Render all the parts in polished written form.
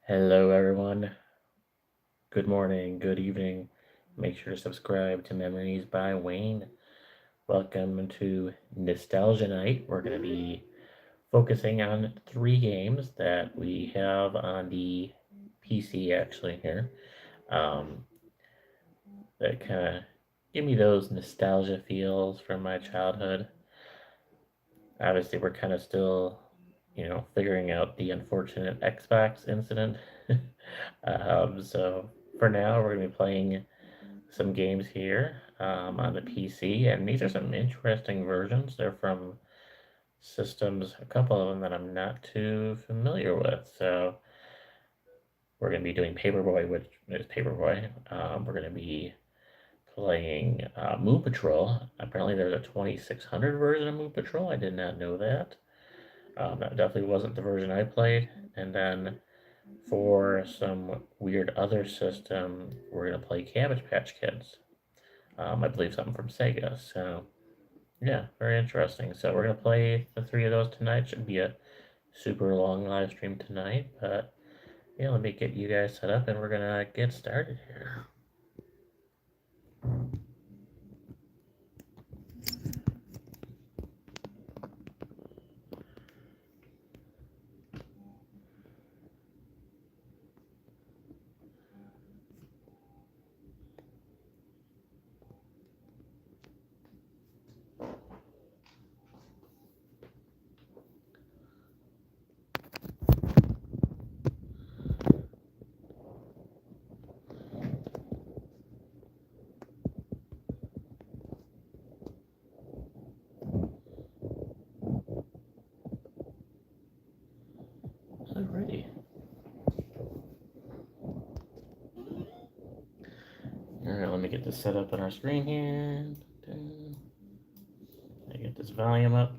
Hello, everyone. Good morning, good evening. Make sure to subscribe to Memories by Wayne. Welcome to Nostalgia Night. We're going to be focusing on three games that we have on the PC actually here um, that kind of give me those nostalgia feels from my childhood. Obviously, we're kind of still, figuring out the unfortunate Xbox incident. So for now, we're going to be playing some games here on the PC, and these are some interesting versions. They're from systems, a couple of them that I'm not too familiar with. So we're going to be doing Paperboy, which is Paperboy. We're going to be playing Moon Patrol. Apparently, there's a 2600 version of Moon Patrol. I did not know that. That definitely wasn't the version I played. And then for some weird other system, we're going to play Cabbage Patch Kids. I believe something from Sega. So yeah, very interesting. So we're gonna play the three of those tonight. Should be a super long live stream tonight, but yeah, let me get you guys set up and we're gonna get started here. Alrighty. Alright, let me get this set up on our screen here. I get this volume up.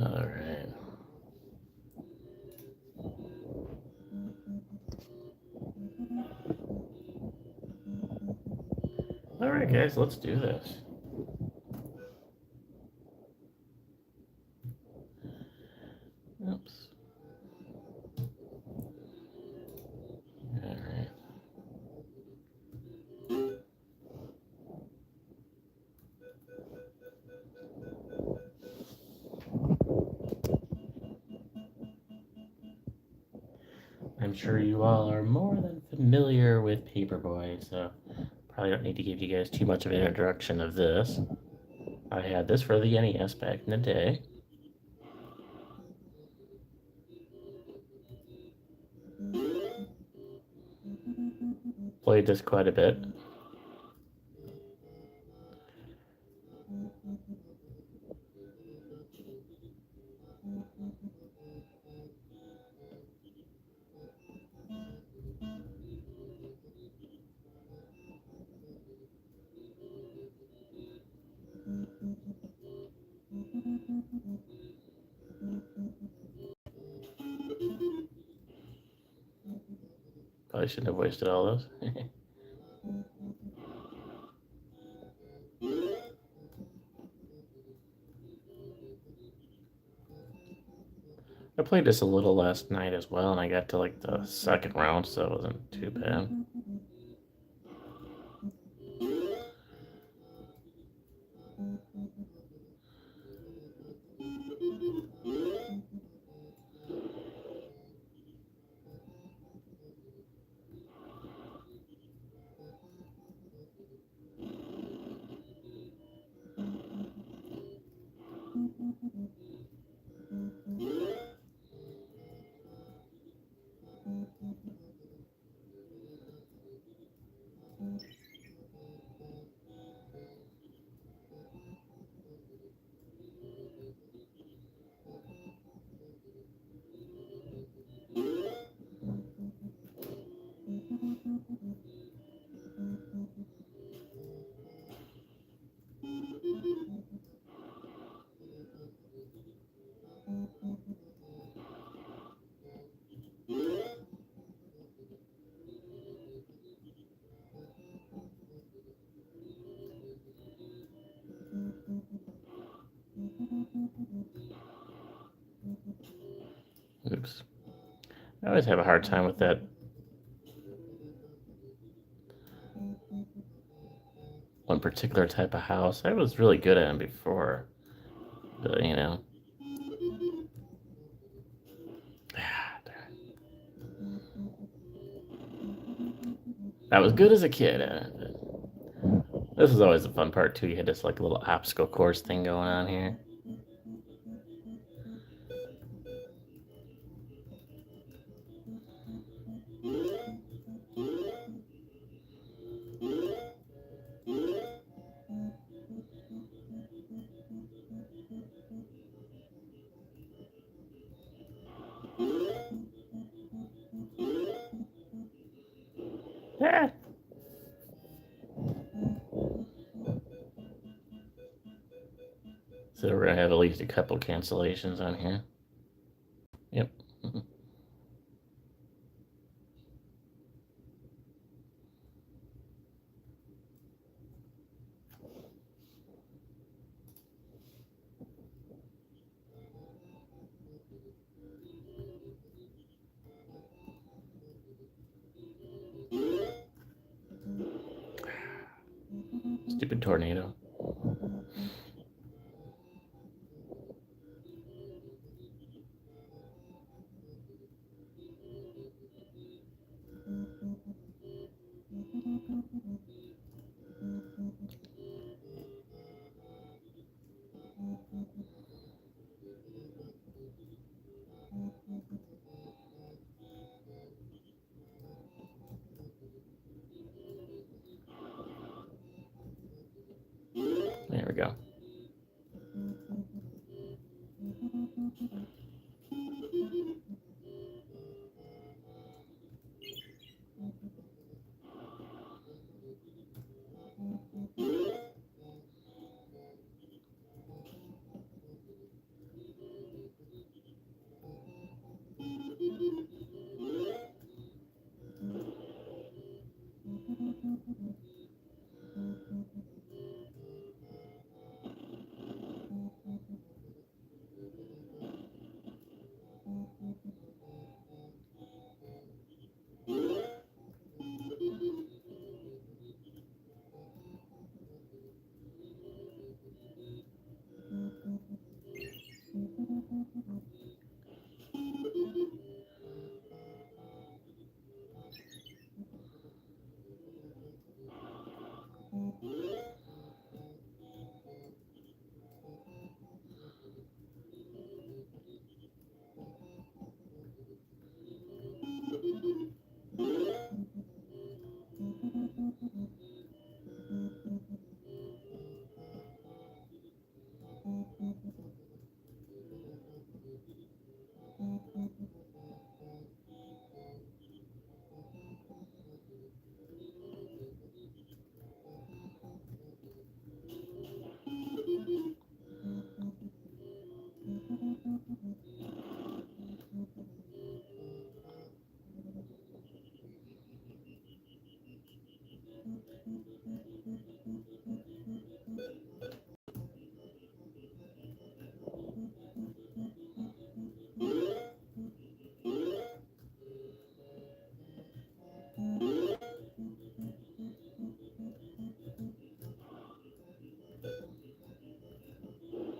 Alright. Alright, guys, let's do this. Oops. Alright. I'm sure you all are more than familiar with Paperboy, so probably don't need to give you guys too much of an introduction of this. I had this for the NES back in the day. Played this quite a bit. Probably shouldn't have wasted all those. I played this a little last night as well, and I got to like the second round, so it wasn't too bad. I always have a hard time with that one particular type of house. I was really good at them before, but you know. I was good as a kid at it. This is always the fun part too. You had this like little obstacle course thing going on here. Yeah. So we're gonna have at least a couple cancellations on here. Yep. Stupid tornado. There we go.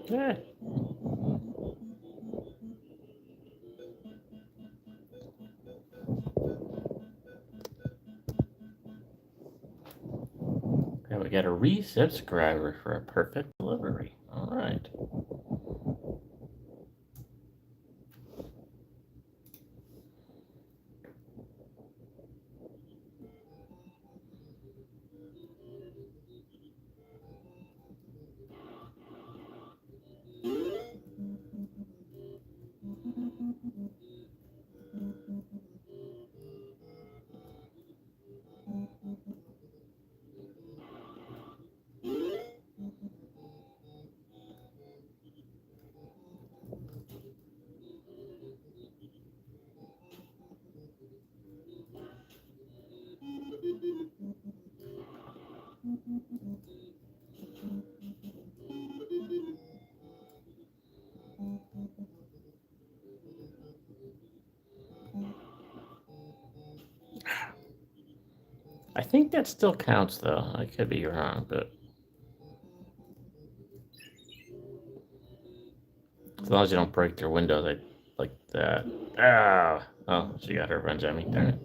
Yeah. And we got a resubscriber for a perfect delivery. All right. I think that still counts though. I could be wrong, but as long as you don't break their windows, I like that. Ah! Oh, she got her revenge on me. Darn it.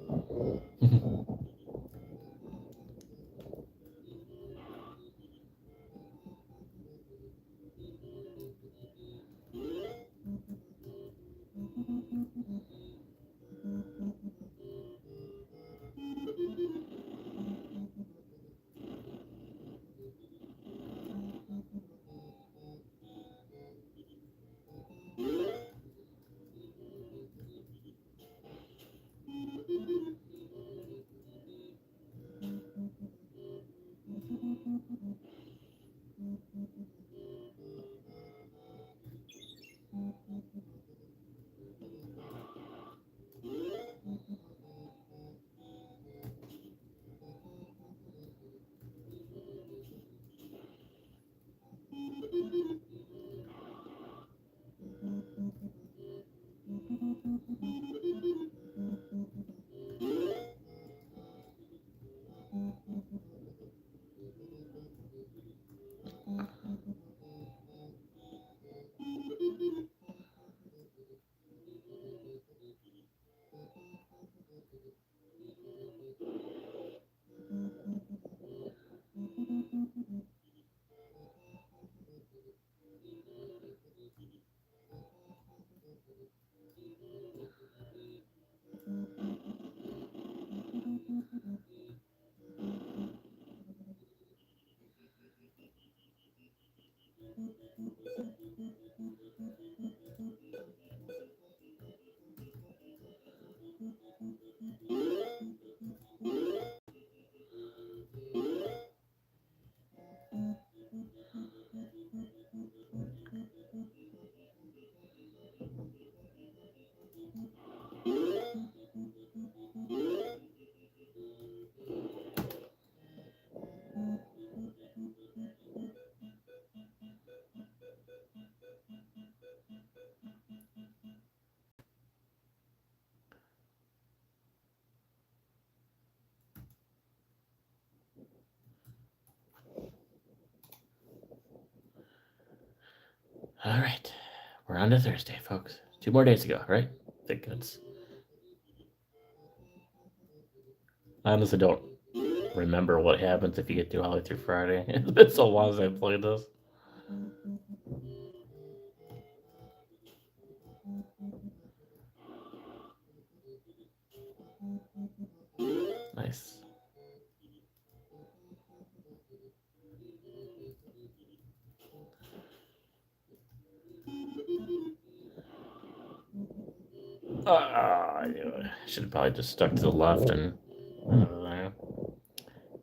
All right, we're on to Thursday, folks. 2 more days ago, right? I think that's. I honestly don't remember what happens if you get through all the way through Friday. It's been so long since I played this. Nice. I knew it. Should have probably just stuck to the left and.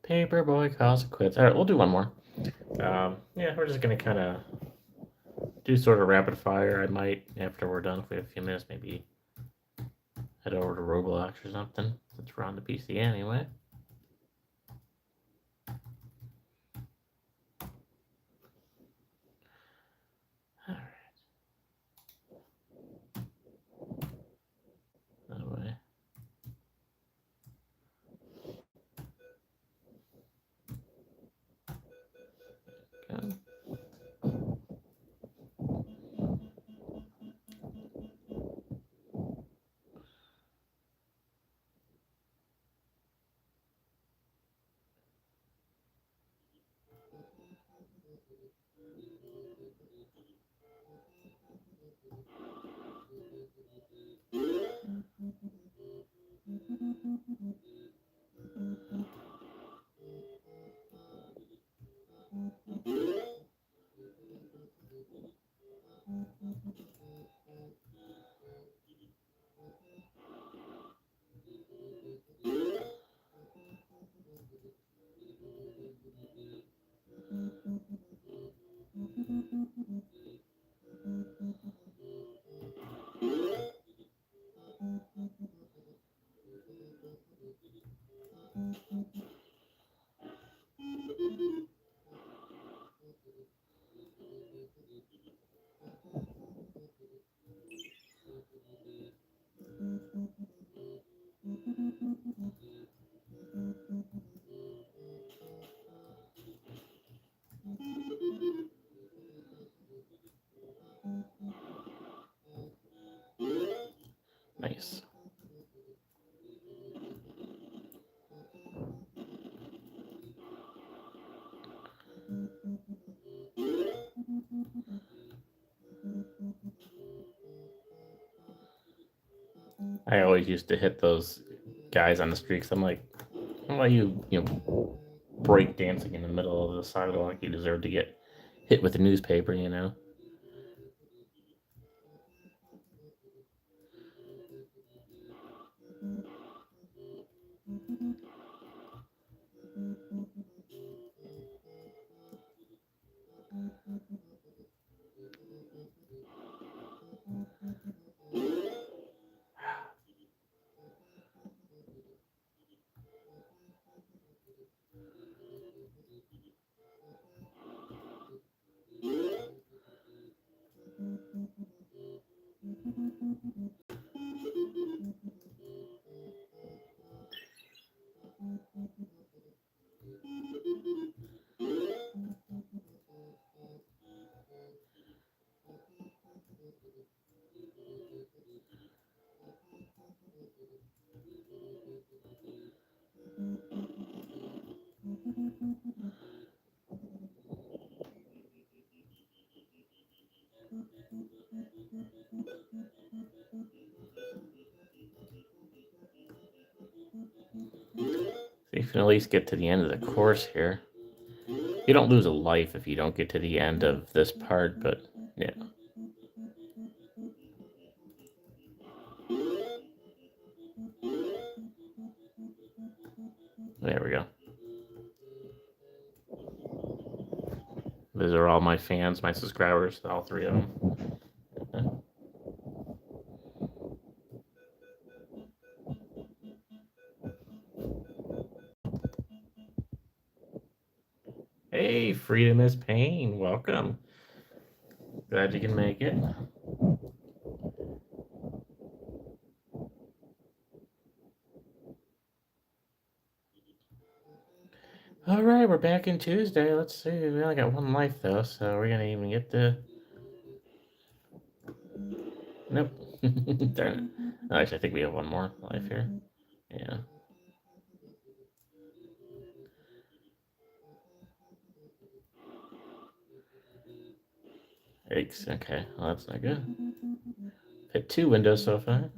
Paperboy calls it quits. All right, we'll do one more. Yeah, we're just gonna kind of do sort of rapid fire. I might, after we're done, if we have a few minutes, maybe head over to Roblox or something, since we're on the PC anyway. All right, that way. Go. I always used to hit those guys on the streets. I'm like, why you break dancing in the middle of the sidewalk? You deserve to get hit with a newspaper, you know? So you can at least get to the end of the course here. You don't lose a life if you don't get to the end of this part, but yeah. There we go. These are all my fans, my subscribers, all three of them. Hey, freedom is pain. Welcome. Glad you can make it. All right, we're back in Tuesday. Let's see. We only got one life though, so we're gonna even get the. Nope. Darn it. Oh, actually, I think we have one more life here. Yeah. Eggs. Okay. Well, that's not good. Hit 2 windows so far.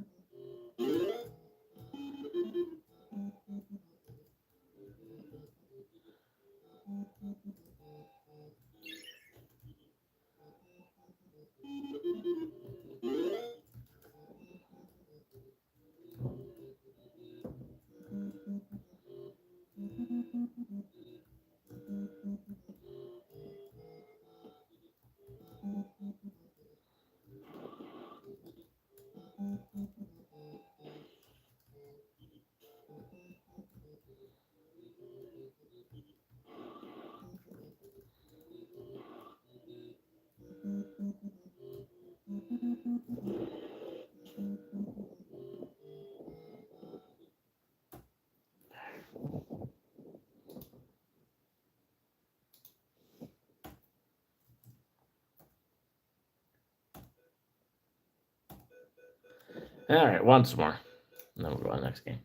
All right, once more. And then we'll go on to the next game.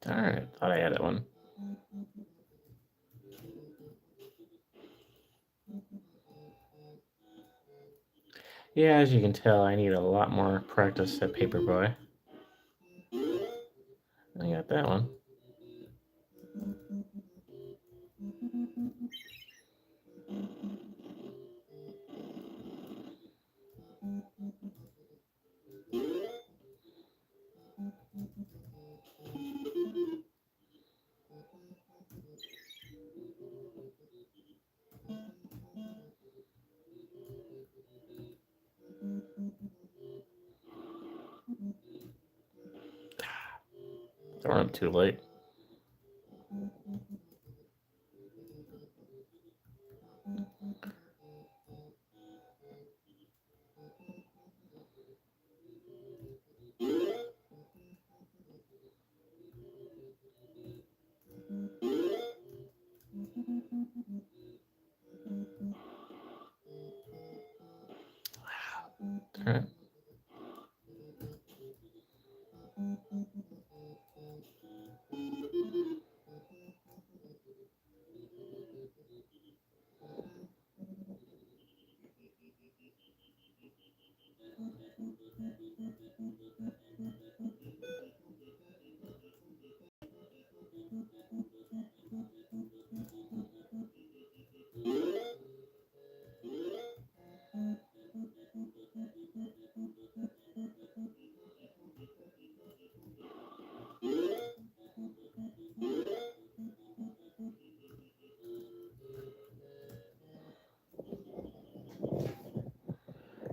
Darn it. Thought I had that one. Yeah, as you can tell, I need a lot more practice at Paperboy. I got that one. Throwing up too late. All right.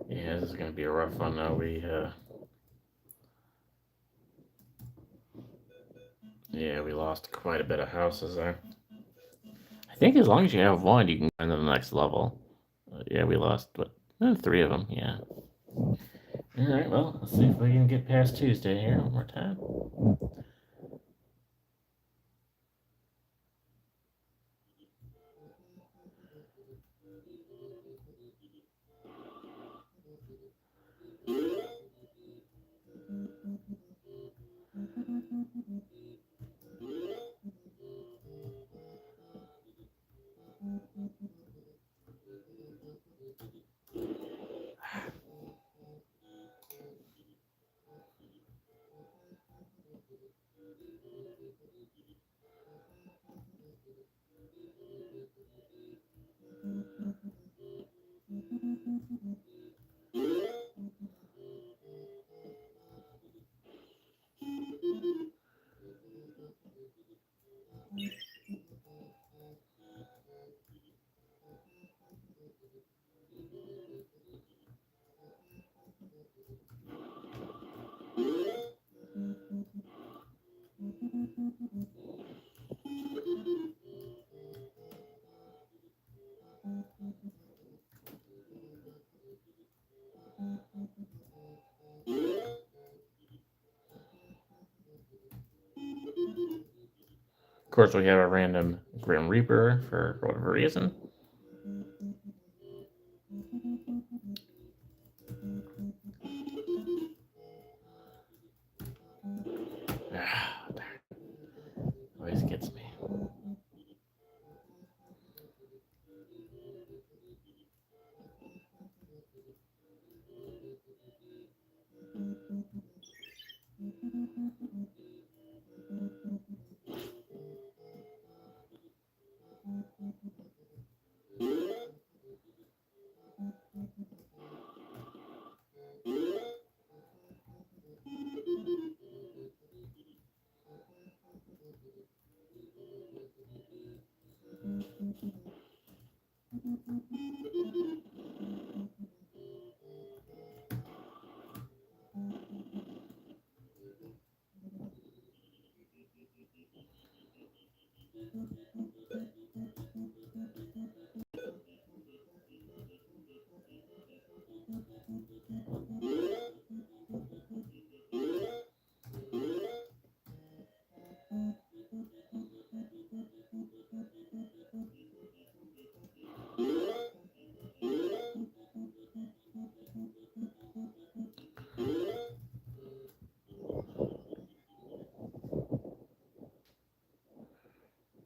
Yeah, this is gonna be a rough one though. We lost quite a bit of houses there. I think as long as you have one, you can go into the next level. Yeah, we lost what? 3 of them. Yeah. All right. Well, let's see if we can get past Tuesday here one more time. Of course, we have a random Grim Reaper for whatever reason. Always gets me.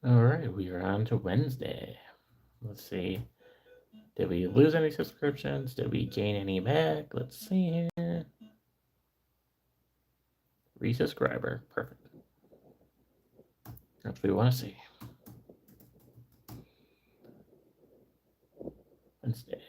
All right, we are on to Wednesday. Let's see. Did we lose any subscriptions? Did we gain any back? Let's see here. Resubscriber. Perfect. That's what we want to see. Wednesday.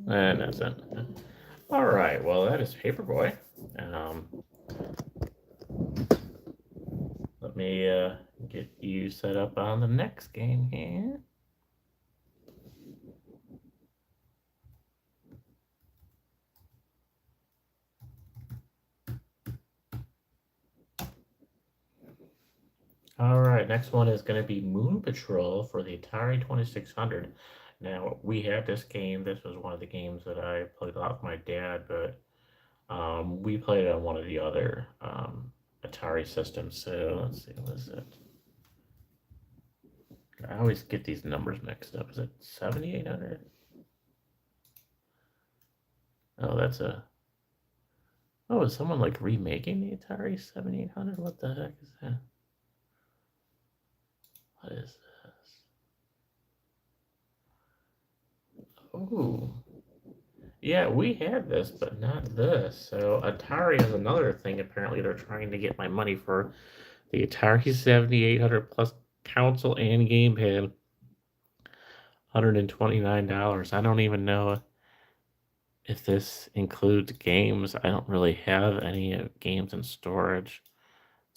And that's it. All right, well, that is Paperboy. Um, let me get you set up on the next game here. All right, next one is going to be Moon Patrol for the Atari 2600. Now, we had this game. This was one of the games that I played a lot with my dad, but we played it on one of the other Atari systems. So let's see, what is it? I always get these numbers mixed up. Is it 7800? Oh, that's a. Oh, is someone like remaking the Atari 7800? What the heck is that? What is this? Oh, yeah, we had this, but not this. So Atari is another thing. Apparently, they're trying to get my money for the Atari 7800 plus console and gamepad. $129. I don't even know if this includes games. I don't really have any games in storage.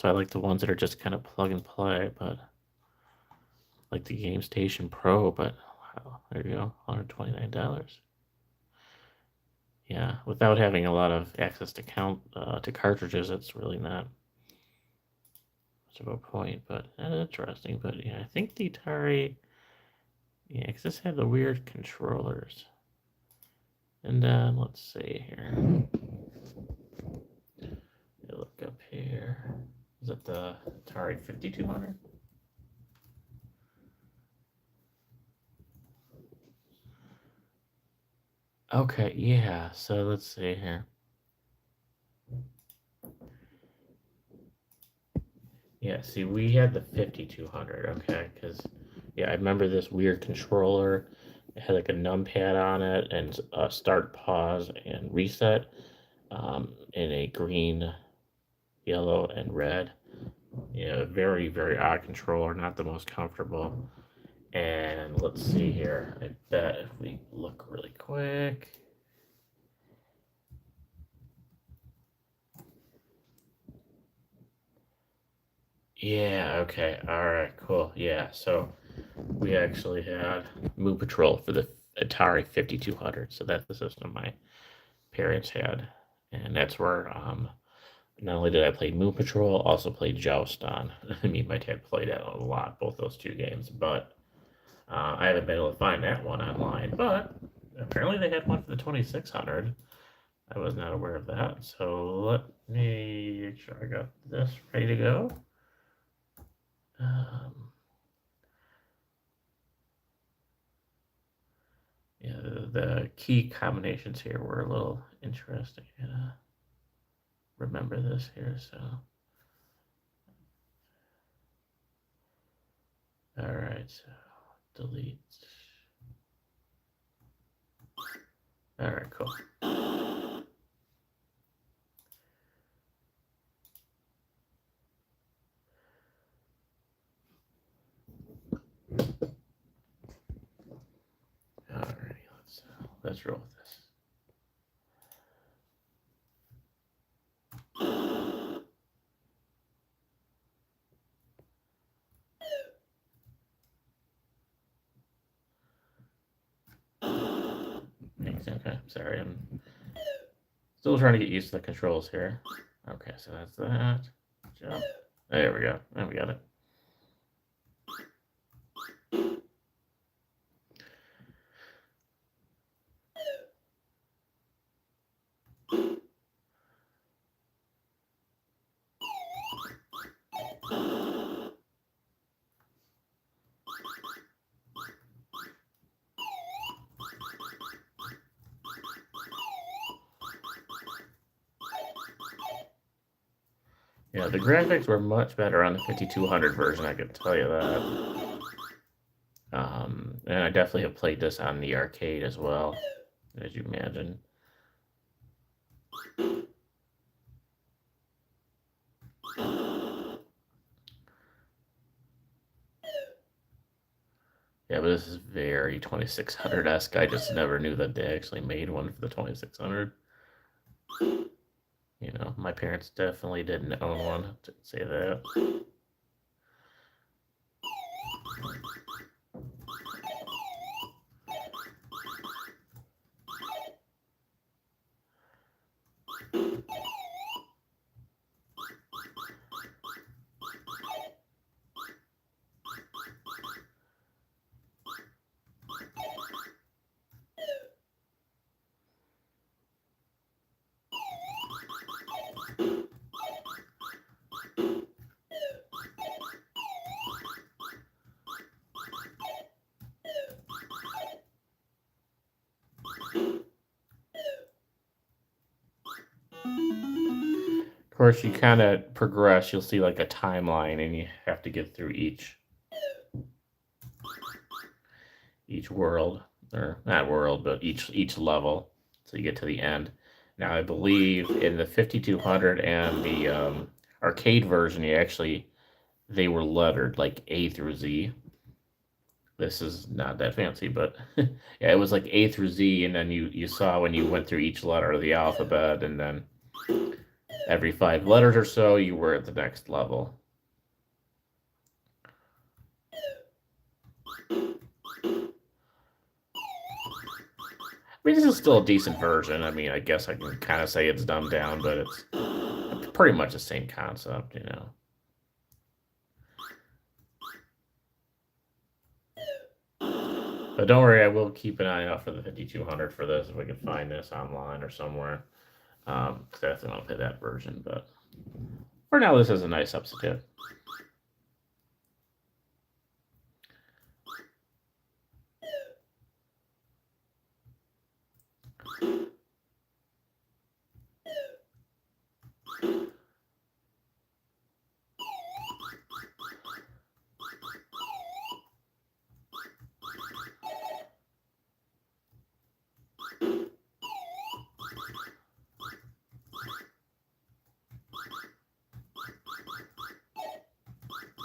So I like the ones that are just kind of plug and play, but like the Game Station Pro, but wow, there you go, $129. Yeah, without having a lot of access to cartridges, it's really not much of a point, but interesting. But yeah, I think the Atari, yeah, because this had the weird controllers. And let's see here. Look up here. Is it the Atari 5200? Okay, yeah. So let's see here. Yeah, see, we had the 5200, okay, because, yeah, I remember this weird controller. It had like a numpad on it and start, pause, and reset in a green, yellow, and red. Yeah, very, very odd controller, not the most comfortable. And let's see here. I bet if we look really quick. Yeah, okay. All right, cool. Yeah, so we actually had Moon Patrol for the Atari 5200. So that's the system my parents had. And that's where not only did I play Moon Patrol, also played Joust on. I mean, my dad played that a lot, both those two games. But I haven't been able to find that one online. But apparently they had one for the 2600. I was not aware of that. So let me make sure I got this ready to go. Um, yeah, the key combinations here were a little interesting. Remember this here, so. All right, so delete. All right, cool. All righty, let's roll with this. Thanks. Okay, sorry, I'm still trying to get used to the controls here. Okay, so that's that. Jump. There we go. Now we got it. Yeah, the graphics were much better on the 5200 version, I could tell you that. And I definitely have played this on the arcade as well, as you imagine. Yeah, but this is very 2600-esque. I just never knew that they actually made one for the 2600. You know, my parents definitely didn't own one, to say that. Of course, you kind of progress. You'll see like a timeline, and you have to get through each world, or not world, but each level, so you get to the end. Now, I believe in the 5200 and the arcade version, they were lettered like A through Z. This is not that fancy, but yeah, it was like A through Z, and then you saw when you went through each letter of the alphabet, and then every 5 letters or so, you were at the next level. I mean, this is still a decent version. I mean, I guess I can kind of say it's dumbed down, but it's pretty much the same concept, you know. But don't worry, I will keep an eye out for the 5200 for this if we can find this online or somewhere. Because I definitely want to play that version. But for now, this is a nice substitute.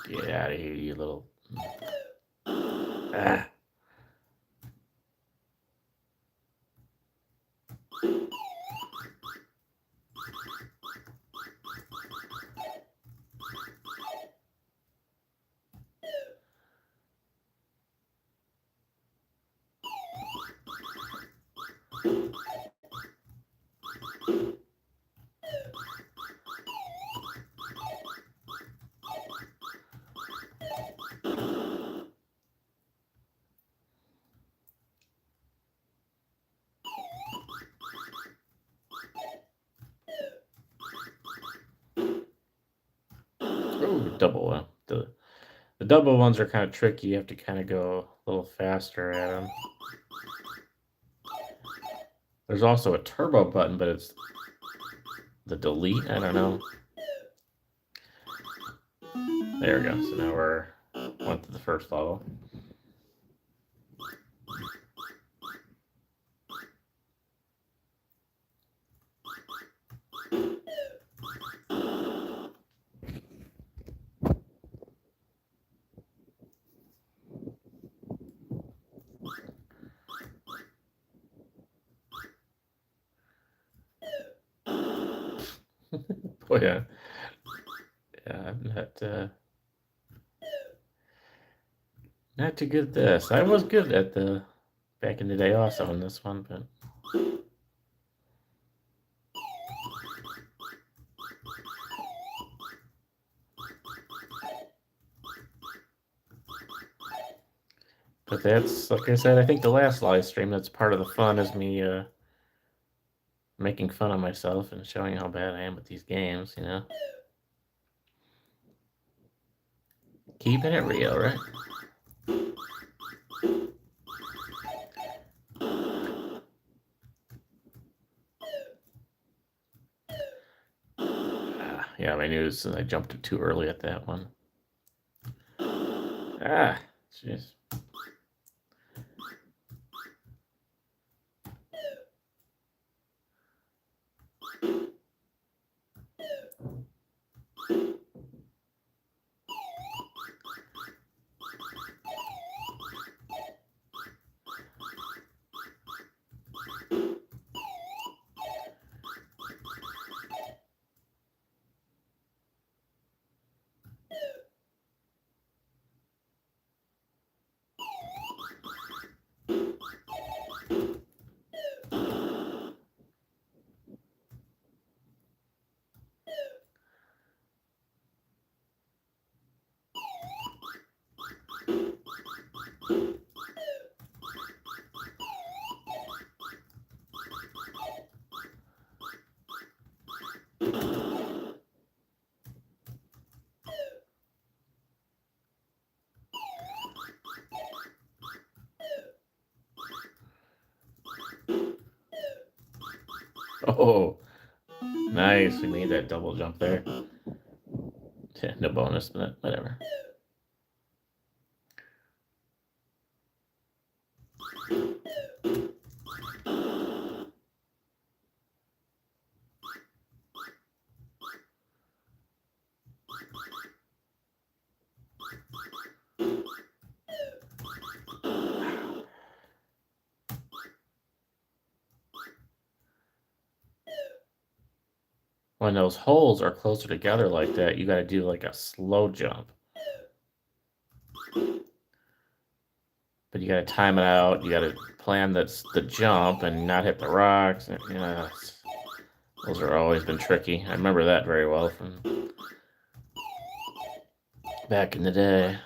Get out of here, you little... Ah. Ooh, double one. The double ones are kind of tricky. You have to kind of go a little faster at them. There's also a turbo button, but it's the delete. I don't know. There we go. So now went to the first level. Oh yeah. Yeah, I'm not too good at this. I was good at the back in the day also in this one, but that's, like I said, I think the last live stream, that's part of the fun, is me making fun of myself and showing how bad I am with these games, you know? Keeping it real, right? Yeah, my news, I jumped too early at that one. Ah, jeez. Oh, nice. We made that double jump there. No bonus, but whatever. When those holes are closer together like that, you got to do like a slow jump. But you got to time it out. You got to plan the jump and not hit the rocks. Yeah, those are always been tricky. I remember that very well from back in the day.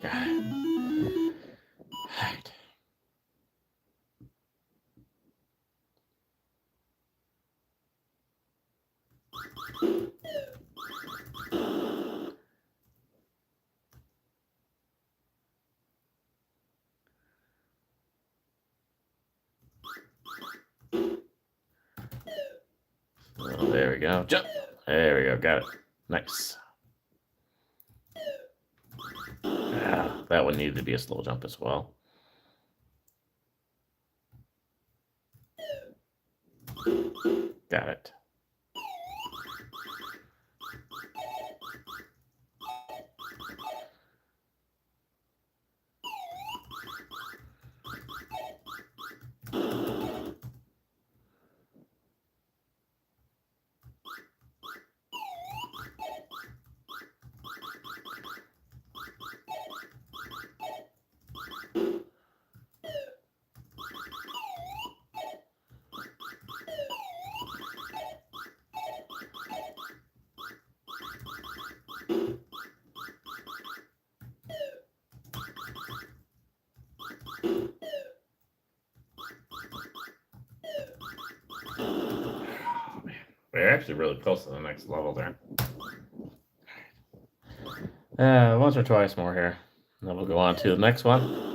Got it. Right. Oh, there we go. Jump. There we go. Got it. Nice. Ah, that one needed to be a slow jump as well. Got it. We're actually really close to the next level there. Once or twice more here. Then we'll go on to the next one.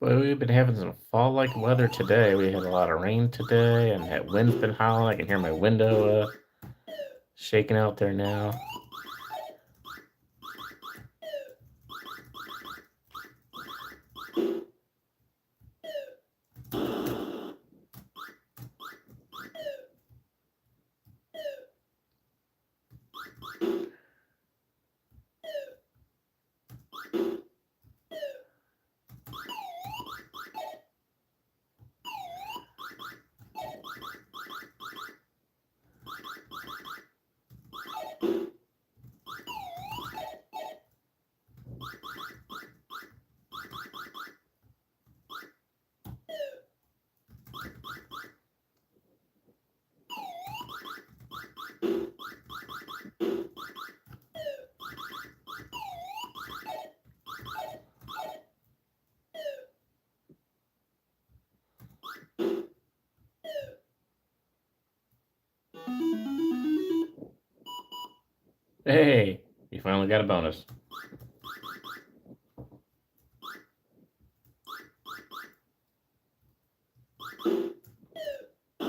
Well, we've been having some fall-like weather today. We had a lot of rain today, and that wind's been howling. I can hear my window shaking out there now. Hey, you finally got a bonus.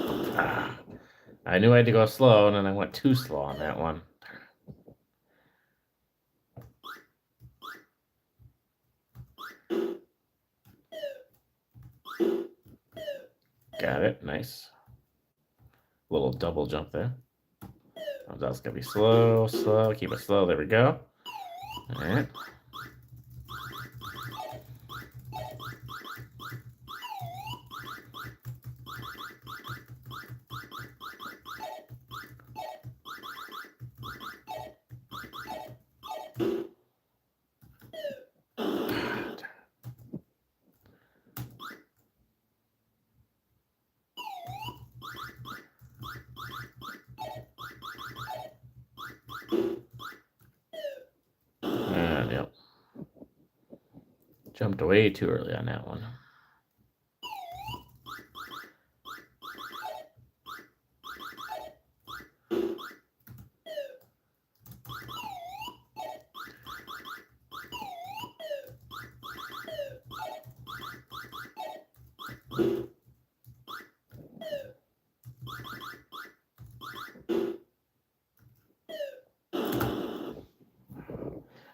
Ah, I knew I had to go slow, and then I went too slow on that one. Got it. Nice. Little double jump there. Oh, that's gonna be slow, slow. Keep it slow. There we go. All right. Yep. Jumped way too early on that one.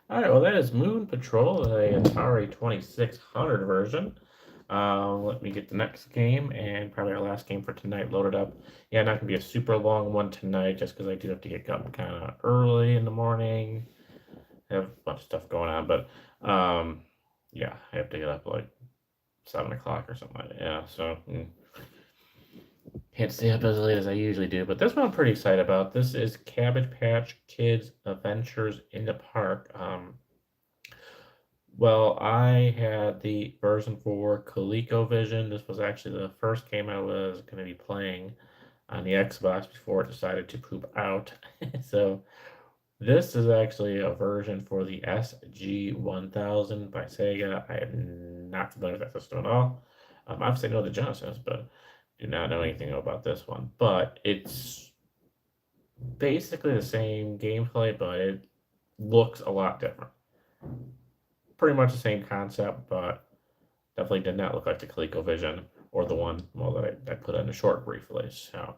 All right, well, that is Moon Patrol, the Atari 2600 version. Let me get the next game and probably our last game for tonight loaded up. Yeah, not gonna be a super long one tonight, just because I do have to get up kind of early in the morning. I have a bunch of stuff going on, but yeah, I have to get up like 7 o'clock or something like that. Yeah, so can't stay up as late as I usually do. But this one I'm pretty excited about. This is Cabbage Patch Kids Adventures in the Park. Well, I had the version for ColecoVision. This was actually the first game I was going to be playing on the Xbox before it decided to poop out. So this is actually a version for the SG-1000 by Sega. I am not familiar with that system at all. Obviously, I know the Genesis, but do not know anything about this one. But it's basically the same gameplay, but it looks a lot different. Pretty much the same concept, but definitely did not look like the ColecoVision or the one, well, that I put in a short briefly. So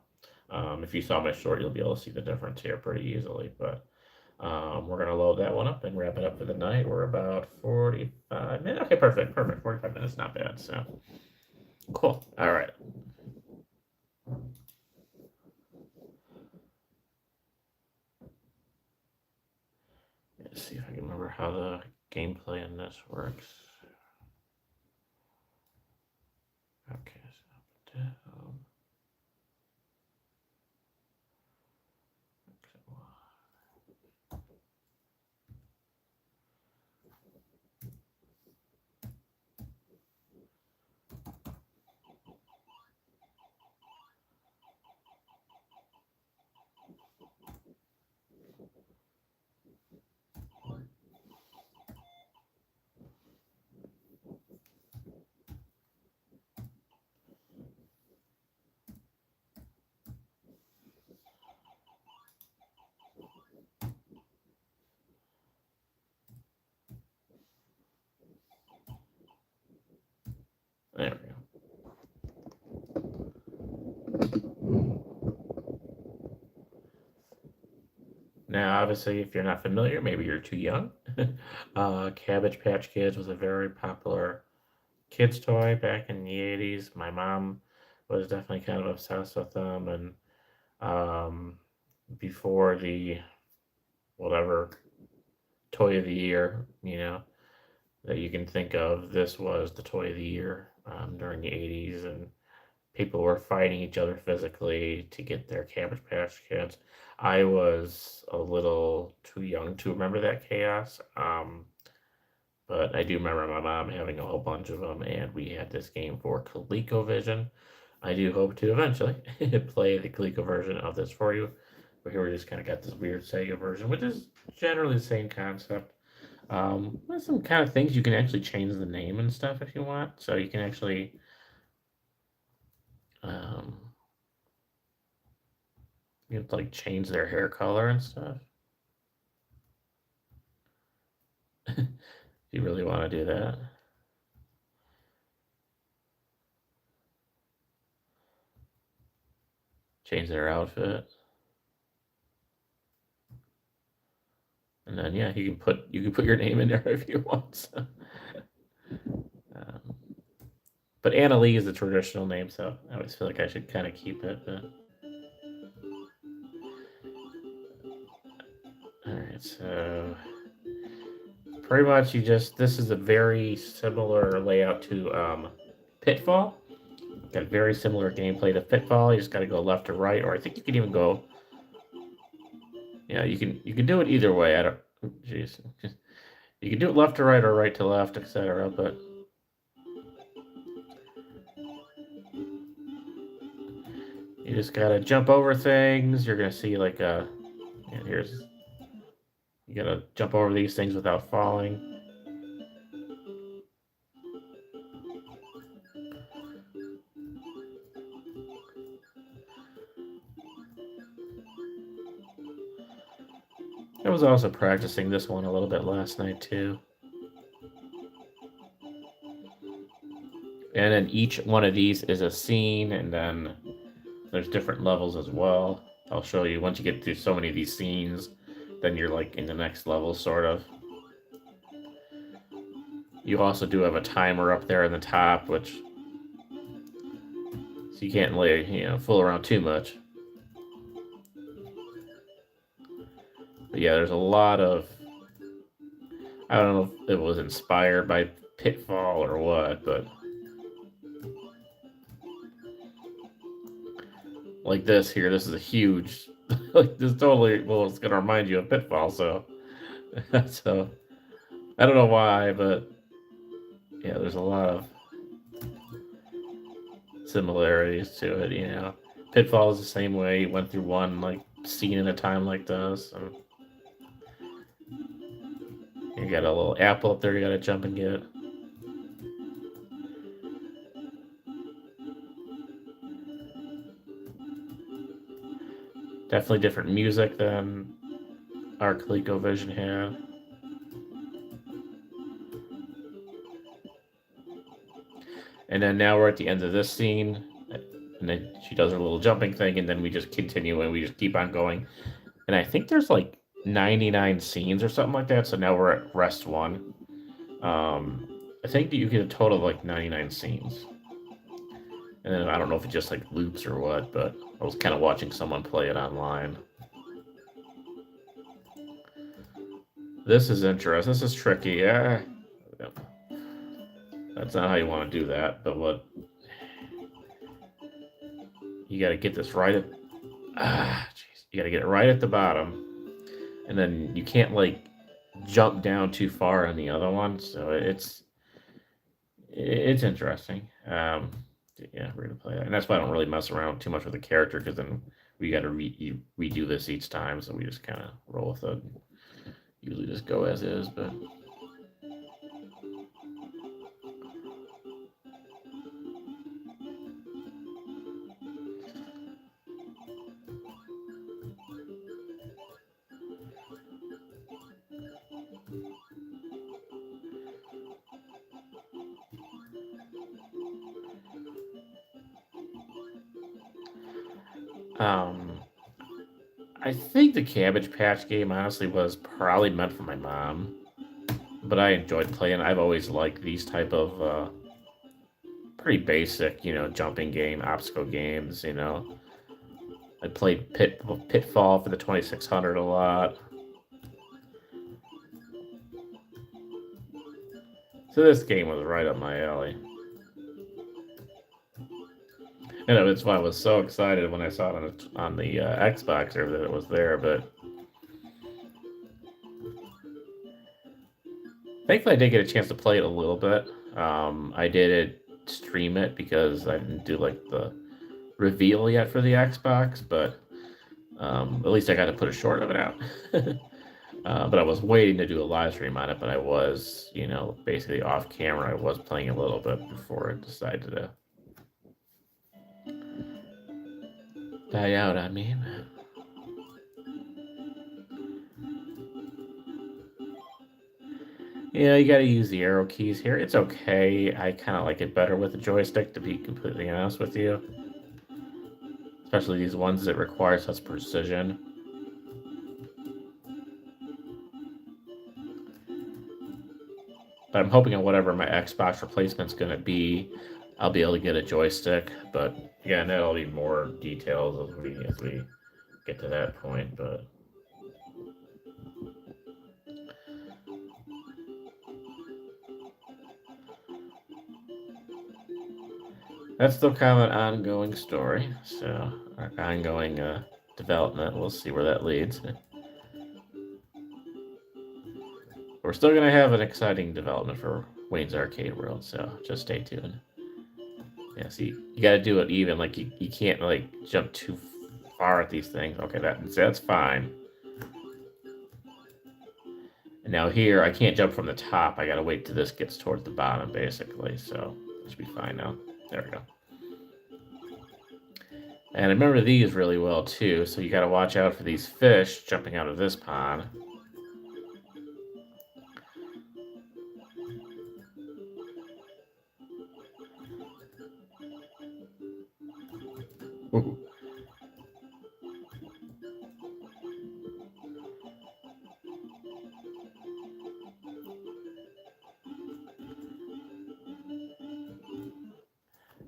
if you saw my short, you'll be able to see the difference here pretty easily. But we're going to load that one up and wrap it up for the night. We're about 45 minutes. Okay, perfect. 45 minutes, not bad. So cool. All right. Let's see if I can remember how the gameplay in this works. Okay, so down. Now, obviously, if you're not familiar, maybe you're too young. Cabbage Patch Kids was a very popular kids' toy back in the 80s. My mom was definitely kind of obsessed with them. And um, before the whatever toy of the year, that you can think of, this was the toy of the year during the 80s. And people were fighting each other physically to get their Cabbage Patch Kids. I was a little too young to remember that chaos, but I do remember my mom having a whole bunch of them, and we had this game for ColecoVision. I do hope to eventually play the Coleco version of this for you. But here we just kind of got this weird Sega version, which is generally the same concept. With some kind of things you can actually change the name and stuff if you want. So you can actually um, you have to like change their hair color and stuff. If you really want to do that. Change their outfit. And then yeah, you can put your name in there if you want. So. Um, but Anna Lee is the traditional name, so I always feel like I should kind of keep it. But all right, so pretty much this is a very similar layout to Pitfall. Got very similar gameplay to Pitfall. You just got to go left to right, or I think you can even go. Yeah, you can do it either way. I don't. Jeez, you can do it left to right or right to left, etc. But you just gotta jump over things. You're gonna see like here's you gotta jump over these things without falling. I was also practicing this one a little bit last night too. And then each one of these is a scene, and then there's different levels as well. I'll show you once you get through so many of these scenes, then you're like in the next level, sort of. You also do have a timer up there in the top, which so you can't fool around too much. But yeah, there's a lot of. I don't know if it was inspired by Pitfall or what, but like this here, this is a huge. Like this totally. Well, it's gonna remind you of Pitfall, so so I don't know why, but yeah, there's a lot of similarities to it. Pitfall is the same way. You went through one like scene at a time like this, and you got a little apple up there you gotta jump and get. Definitely different music than our ColecoVision had. And then now we're at the end of this scene, and then she does her little jumping thing, and then we just continue and we just keep on going. And I think there's like 99 scenes or something like that. So now we're at rest one. I think that you get a total of like 99 scenes. And then I don't know if it just like loops or what, but I was kind of watching someone play it online. This is interesting. This is tricky. Yeah. That's not how you want to do that, but what you got to get this right at jeez. You got to get it right at the bottom. And then you can't like jump down too far on the other one, so it's interesting. Yeah, we're gonna play that, and that's why I don't really mess around too much with the character because then we got to redo this each time, so we just kind of roll with it. Usually just go as is, but. Um, I think the Cabbage Patch game honestly was probably meant for my mom, but I enjoyed playing. I've always liked these type of pretty basic, jumping game, obstacle games. I played Pitfall for the 2600 a lot. So this game was right up my alley. And that's why I was so excited when I saw it on the Xbox or that it was there. But thankfully, I did get a chance to play it a little bit. I did stream it because I didn't do like the reveal yet for the Xbox, but at least I got to put a short of it out. But I was waiting to do a live stream on it, but I was, basically off camera. I was playing a little bit before I decided to die out on me. Yeah, you gotta use the arrow keys here. It's okay. I kind of like it better with the joystick, to be completely honest with you. Especially these ones that require such precision. But I'm hoping on whatever my Xbox replacement's gonna be, I'll be able to get a joystick. But again, that'll be more details as we get to that point. But that's still kind of an ongoing story. So, our ongoing development, we'll see where that leads. We're still going to have an exciting development for Wayne's Arcade World, so just stay tuned. Yeah, see, you got to do it even. Like, you can't, like, jump too far at these things. Okay, that's fine. And now here, I can't jump from the top. I got to wait till this gets towards the bottom, basically. So, it should be fine now. There we go. And I remember these really well, too. So, you got to watch out for these fish jumping out of this pond. Ooh.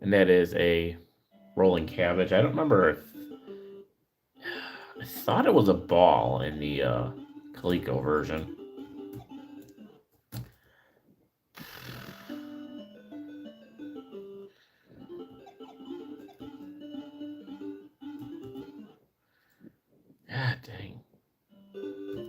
And that is a rolling cabbage. I don't remember if I thought it was a ball in the Coleco version. God dang. Ooh.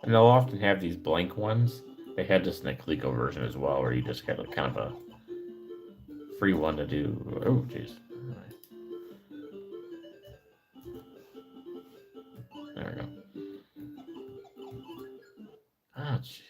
And they'll often have these blank ones. They had this in the Coleco version as well, where you just get like kind of a free one to do. Oh, jeez. There we go. Oh, jeez.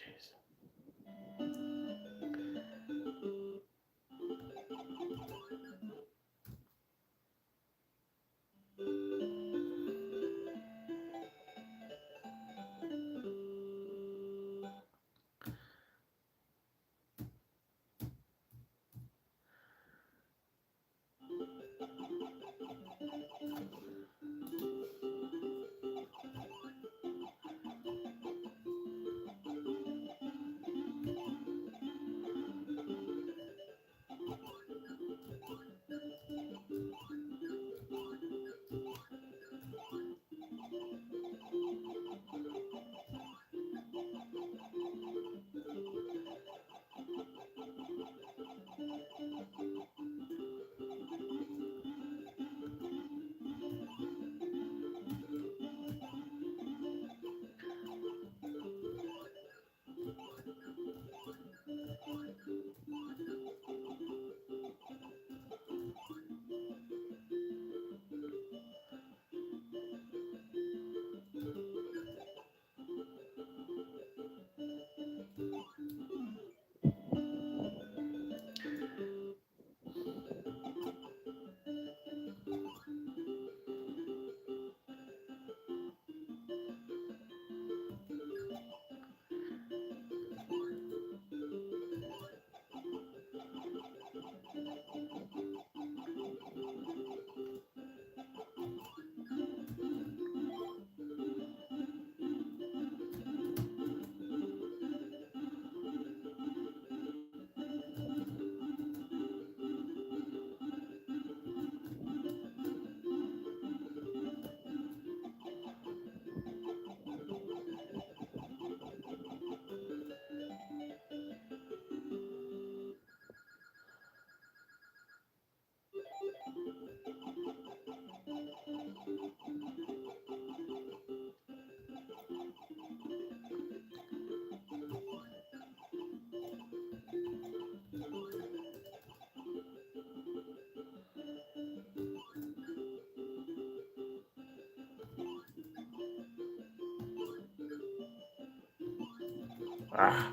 Ah.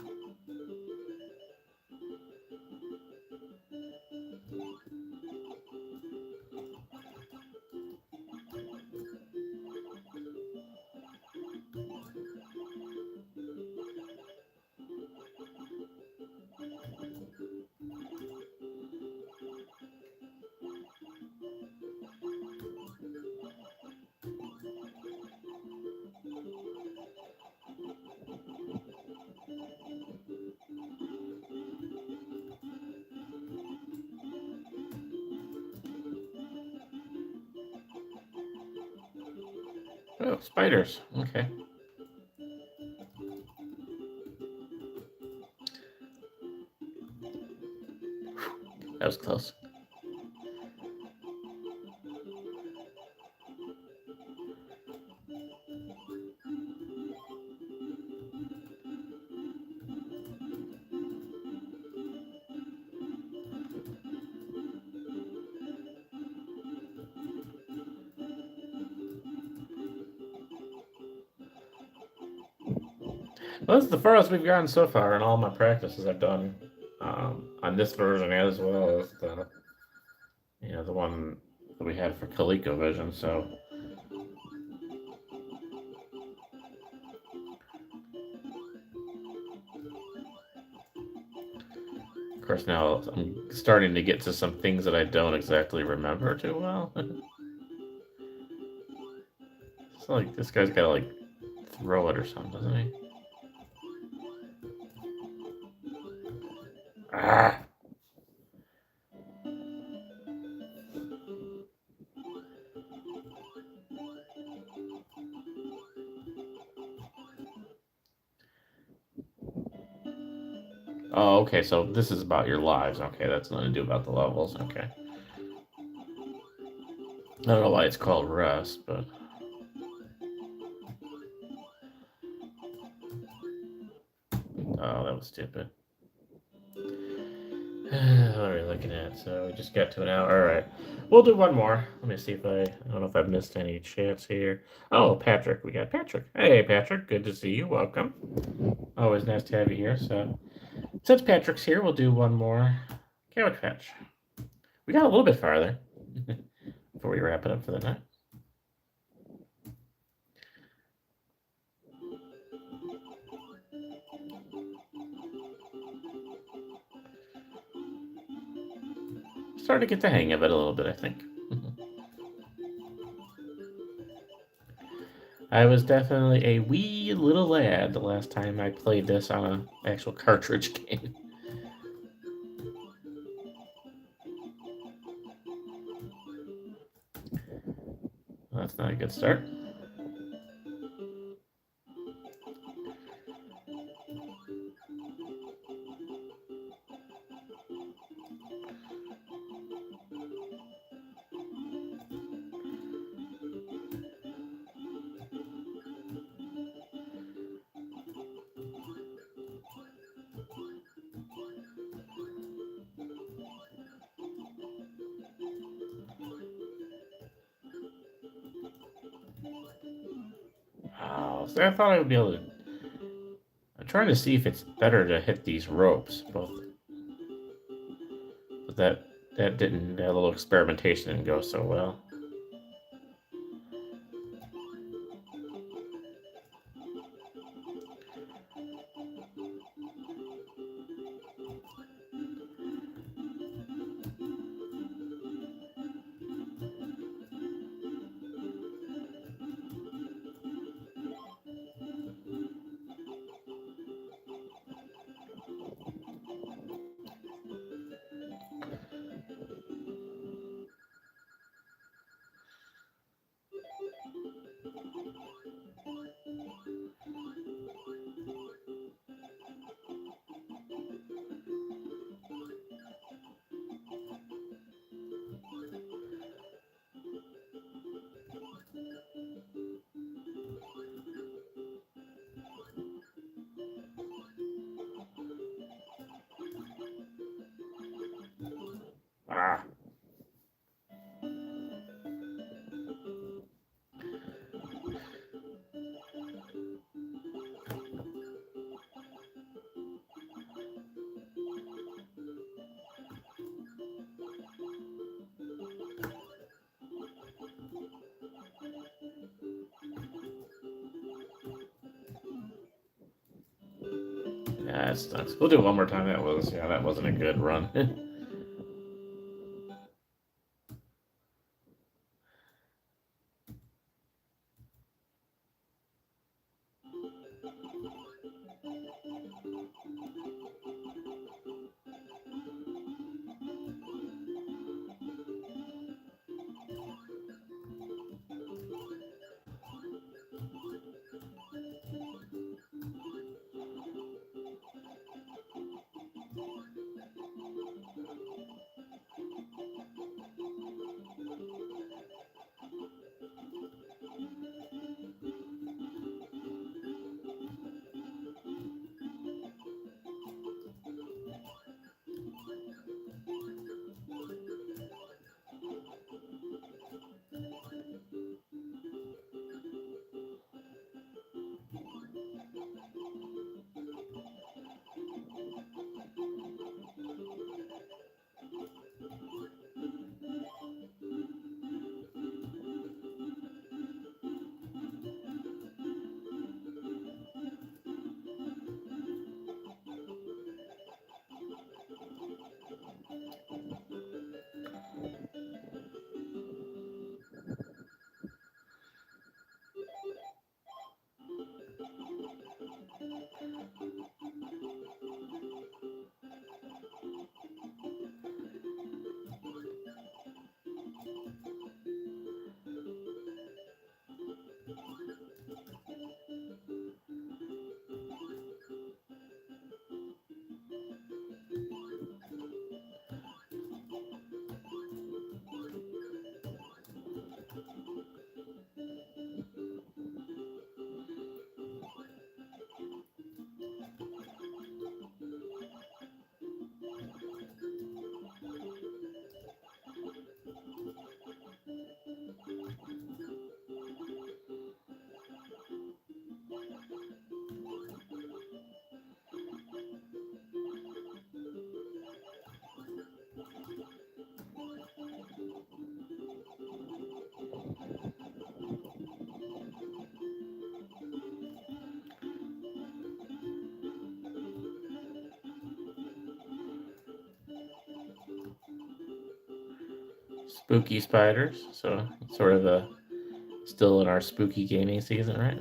Oh, spiders. Okay. That was close. Well, this is the farthest we've gotten so far in all my practices I've done on this version as well as the one that we had for ColecoVision. So, of course, now I'm starting to get to some things that I don't exactly remember too well. It's like this guy's got to like throw it or something, doesn't he? Ah. Oh, okay. So this is about your lives. Okay, that's nothing to do about the levels. Okay. I don't know why it's called Rust, but oh, that was stupid. What are we looking at? So we just got to an hour. All right, we'll do one more. Let me see if I don't know if I've missed any chats here. Oh, Patrick, we got Patrick. Hey, Patrick, good to see you. Welcome. Always nice to have you here. So since Patrick's here, we'll do one more Cabbage Patch. We got a little bit farther before we wrap it up for the night. Starting to get the hang of it a little bit, I think. I was definitely a wee little lad the last time I played this on an actual cartridge game. Well, that's not a good start. Oh, so I thought I would be able to. I'm trying to see if it's better to hit these ropes, both. But that didn't. That little experimentation didn't go so well. Ah. That sucks. We'll do it one more time. That wasn't a good run. Spooky spiders. So sort of still in our spooky gaming season, right?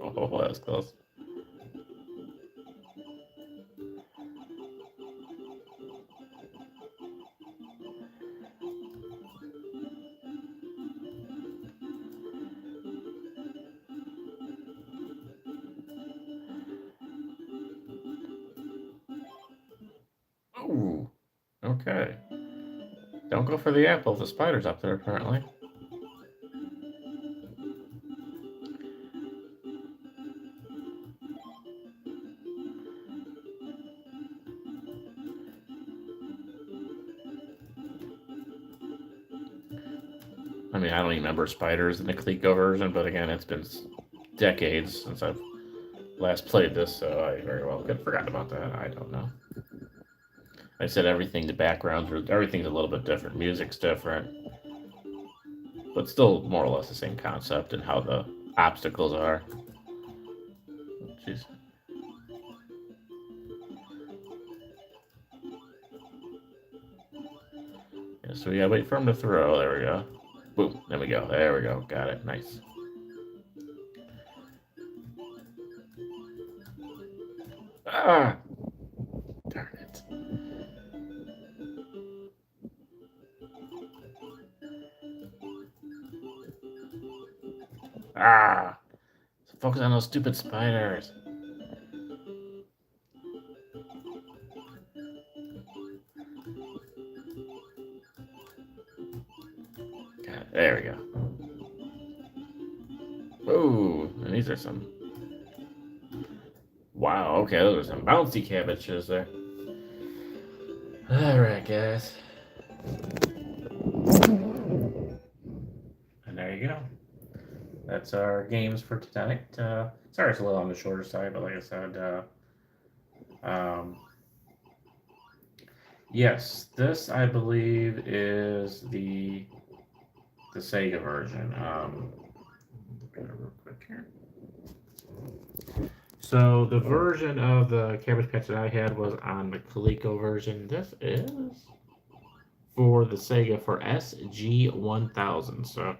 Oh, that was close. Ooh. Okay. Don't go for the apple. The spider's up there, apparently. I mean, I don't even remember spiders in the Coleco version, but again, it's been decades since I've last played this, so I very well could have forgotten about that. I don't know. I said everything, the backgrounds, everything's a little bit different. Music's different, but still more or less the same concept and how the obstacles are. Jeez. Yeah, so we gotta wait for him to throw. There we go. Boom. There we go. There we go. Got it. Nice. Ah! Darn it. Ah! Focus on those stupid spiders. Got it. There we go. Ooh, and these are some. Wow, okay, those are some bouncy cabbages there. Alright, guys. And there you go. That's our games for tonight. Sorry it's a little on the shorter side, but like I said, yes, this I believe is the Sega version. Look at it real quick here. So the version of the Cabbage Patch that I had was on the Coleco version. This is for the Sega for SG-1000. So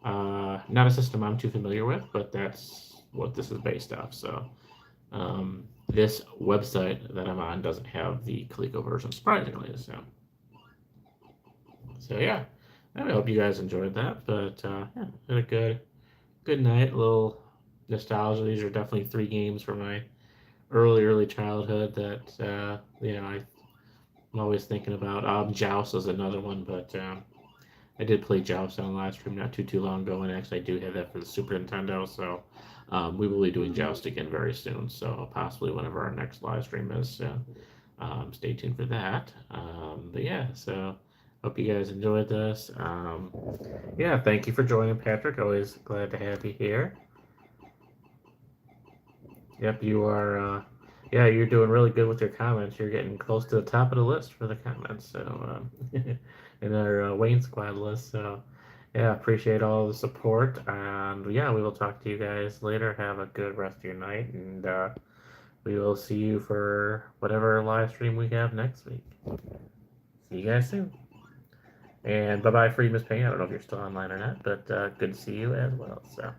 not a system I'm too familiar with, but that's what this is based off. So this website that I'm on doesn't have the Coleco version, surprisingly. So yeah, I hope you guys enjoyed that. But yeah, had a good night. A little nostalgia. These are definitely three games from my early childhood that I'm always thinking about. Joust is another one, but I did play Joust on live stream not too long ago, and actually I do have that for the Super Nintendo. So we will be doing Joust again very soon. So possibly whenever our next live stream is. So stay tuned for that. But yeah, so hope you guys enjoyed this. Yeah, thank you for joining, Patrick. Always glad to have you here. Yep, you are. Yeah, you're doing really good with your comments. You're getting close to the top of the list for the comments. So, in our Wayne Squad list. So, yeah, appreciate all the support. And yeah, we will talk to you guys later. Have a good rest of your night, and we will see you for whatever live stream we have next week. See you guys soon. And bye bye for you, Miss Payne. I don't know if you're still online or not, but good to see you as well. So.